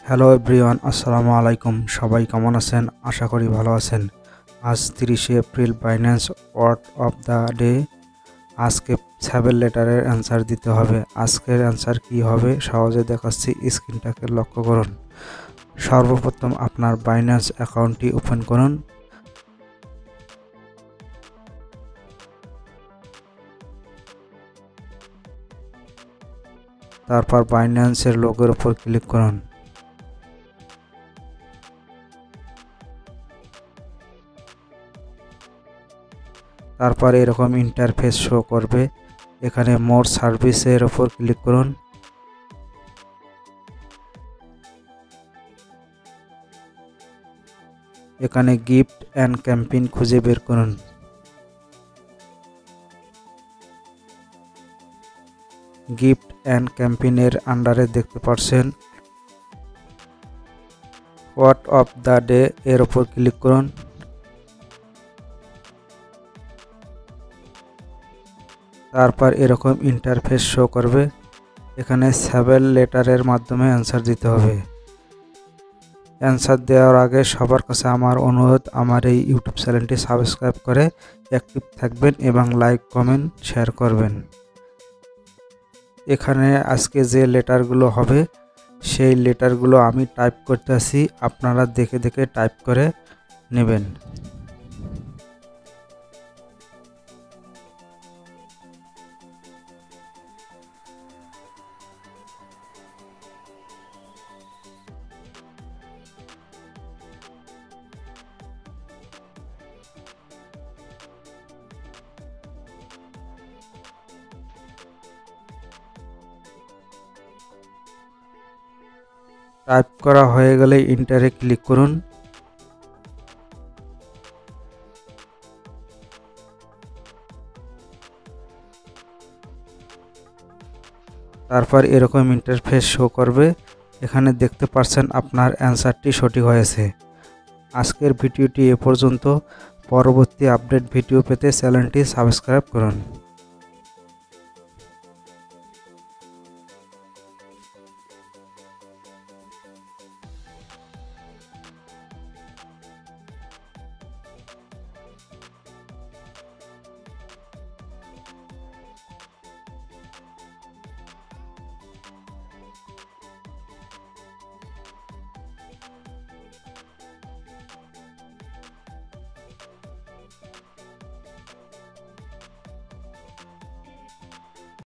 Hello everyone, আসসালামু আলাইকুম। সবাই কেমন আছেন? আশা করি ভালো আছেন। আজ 30শে April Binance word of the day. আজকে 7 লেটারের অ্যান্সার দিতে হবে। আজকের অ্যান্সার কি হবে সহজে দেখাচ্ছি, স্ক্রিনটাকে লক্ষ্য করুন। সর্বপ্রথম আপনার বাইন্যান্স অ্যাকাউন্টটি ওপেন করুন। তারপর বাইন্যান্সের লোগোর উপর ক্লিক করুন। তারপর এরকম ইন্টারফেস শো করবে। এখানে মোর সার্ভিসের উপর ক্লিক করুন। এখানে গিফট অ্যান্ড ক্যাম্পেইন খুঁজে বের করুন। গিফট অ্যান্ড ক্যাম্পেইনের আন্ডারে দেখতে পাচ্ছেন ওয়ার্ড অফ দ্য ডে, এর উপর ক্লিক করুন। তারপর এরকম ইন্টারফেস শো করবে। এখানে 7 লেটারের মাধ্যমে অ্যান্সার দিতে হবে। অ্যান্সার দেওয়ার আগে সবার কাছে আমার অনুরোধ, আমার এই ইউটিউব চ্যানেলটি সাবস্ক্রাইব করে অ্যাক্টিভ থাকবেন এবং লাইক কমেন্ট শেয়ার করবেন। এখানে আজকে যে লেটারগুলো হবে সেই লেটারগুলো আমি টাইপ করতেছি, আপনারা দেখে দেখে টাইপ করে নেবেন। টাইপ করা হয়ে গেলে এন্টারে ক্লিক করুন। তারপর এরকম ইন্টারফেস শো করবে। এখানে দেখতে পাচ্ছেন আপনার অ্যান্সারটি সঠিক হয়েছে। আজকের ভিডিওটি এ পর্যন্ত। পরবর্তী আপডেট ভিডিও পেতে চ্যানেলটি সাবস্ক্রাইব করুন।